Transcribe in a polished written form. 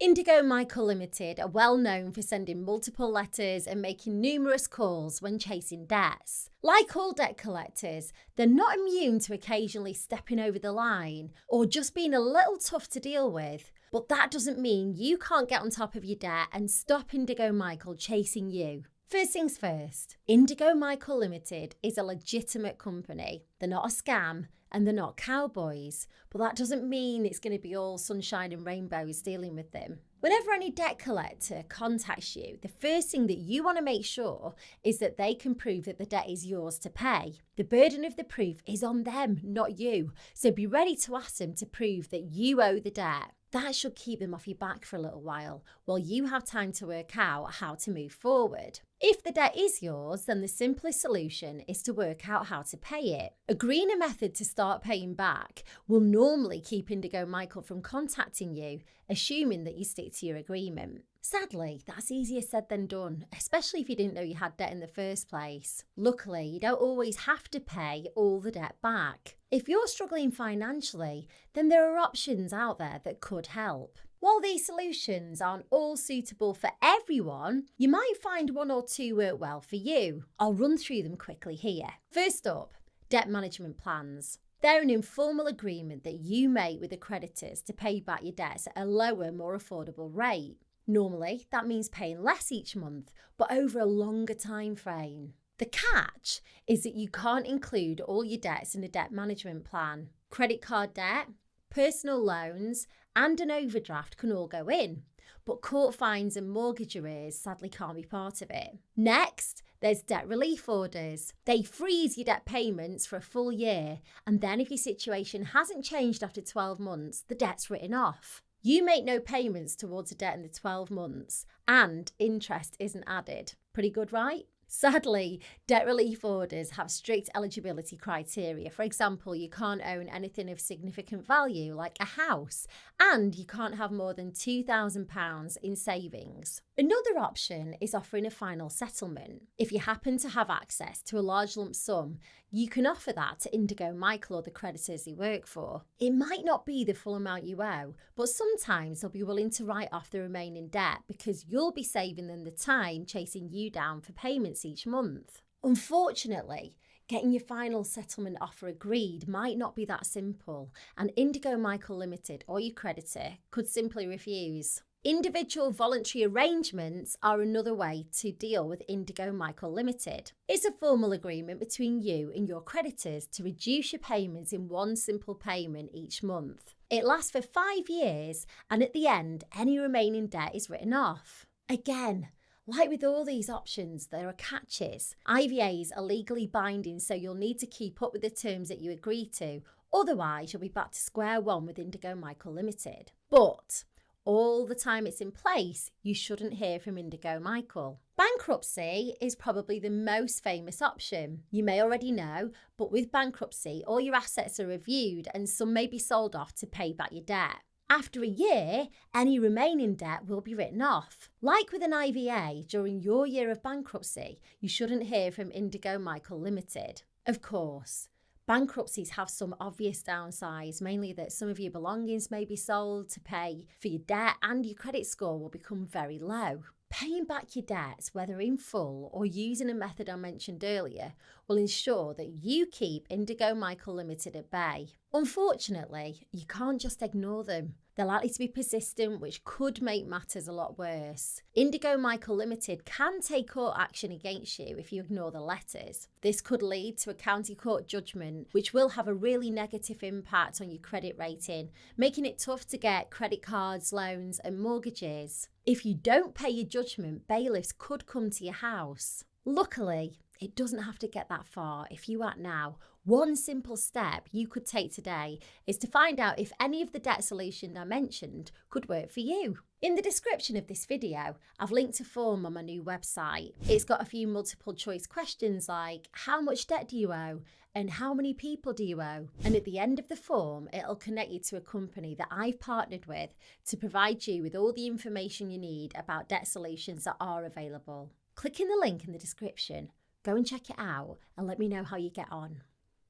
Indigo Michael Limited are well known for sending multiple letters and making numerous calls when chasing debts. Like all debt collectors, they're not immune to occasionally stepping over the line or just being a little tough to deal with. But that doesn't mean you can't get on top of your debt and stop Indigo Michael chasing you. First things first, Indigo Michael Limited is a legitimate company. They're not a scam and they're not cowboys, but that doesn't mean it's going to be all sunshine and rainbows dealing with them. Whenever any debt collector contacts you, the first thing that you want to make sure is that they can prove that the debt is yours to pay. The burden of the proof is on them, not you, so be ready to ask them to prove that you owe the debt. That should keep them off your back for a little while you have time to work out how to move forward. If the debt is yours, then the simplest solution is to work out how to pay it. Agreeing a method to start paying back will normally keep Indigo Michael from contacting you, assuming that you stick to your agreement. Sadly, that's easier said than done, especially if you didn't know you had debt in the first place. Luckily, you don't always have to pay all the debt back. If you're struggling financially, then there are options out there that could help. While these solutions aren't all suitable for everyone, you might find one or two work well for you. I'll run through them quickly here. First up, debt management plans. They're an informal agreement that you make with the creditors to pay back your debts at a lower, more affordable rate. Normally, that means paying less each month, but over a longer time frame. The catch is that you can't include all your debts in a debt management plan. Credit card debt, personal loans, and an overdraft can all go in, but court fines and mortgage arrears sadly can't be part of it. Next, there's debt relief orders. They freeze your debt payments for a full year, and then if your situation hasn't changed after 12 months, the debt's written off. You make no payments towards a debt in the 12 months, and interest isn't added. Pretty good, right? Sadly, debt relief orders have strict eligibility criteria. For example, you can't own anything of significant value like a house, and you can't have more than £2,000 in savings. Another option is offering a final settlement. If you happen to have access to a large lump sum, you can offer that to Indigo Michael or the creditors you work for. It might not be the full amount you owe, but sometimes they'll be willing to write off the remaining debt because you'll be saving them the time chasing you down for payments each month. Unfortunately, getting your final settlement offer agreed might not be that simple, and Indigo Michael Limited or your creditor could simply refuse. Individual voluntary arrangements are another way to deal with Indigo Michael Limited. It's a formal agreement between you and your creditors to reduce your payments in one simple payment each month. It lasts for 5 years, and at the end, any remaining debt is written off. Again, like with all these options, there are catches. IVAs are legally binding, so you'll need to keep up with the terms that you agree to. Otherwise, you'll be back to square one with Indigo Michael Limited. But all the time it's in place, you shouldn't hear from Indigo Michael. Bankruptcy is probably the most famous option. You may already know, but with bankruptcy, all your assets are reviewed and some may be sold off to pay back your debt. After a year, any remaining debt will be written off. Like with an IVA, during your year of bankruptcy, you shouldn't hear from Indigo Michael Limited. Of course, bankruptcies have some obvious downsides, mainly that some of your belongings may be sold to pay for your debt and your credit score will become very low. Paying back your debts, whether in full or using a method I mentioned earlier, will ensure that you keep Indigo Michael Limited at bay. Unfortunately, you can't just ignore them. They're likely to be persistent, which could make matters a lot worse. Indigo Michael Limited can take court action against you if you ignore the letters. This could lead to a county court judgment, which will have a really negative impact on your credit rating, making it tough to get credit cards, loans, and mortgages. If you don't pay your judgment, bailiffs could come to your house. Luckily, it doesn't have to get that far if you act now. One simple step you could take today is to find out if any of the debt solutions I mentioned could work for you. In the description of this video, I've linked a form on my new website. It's got a few multiple choice questions like, how much debt do you owe? And how many people do you owe? And at the end of the form, it'll connect you to a company that I've partnered with to provide you with all the information you need about debt solutions that are available. Click in the link in the description, go and check it out and let me know how you get on.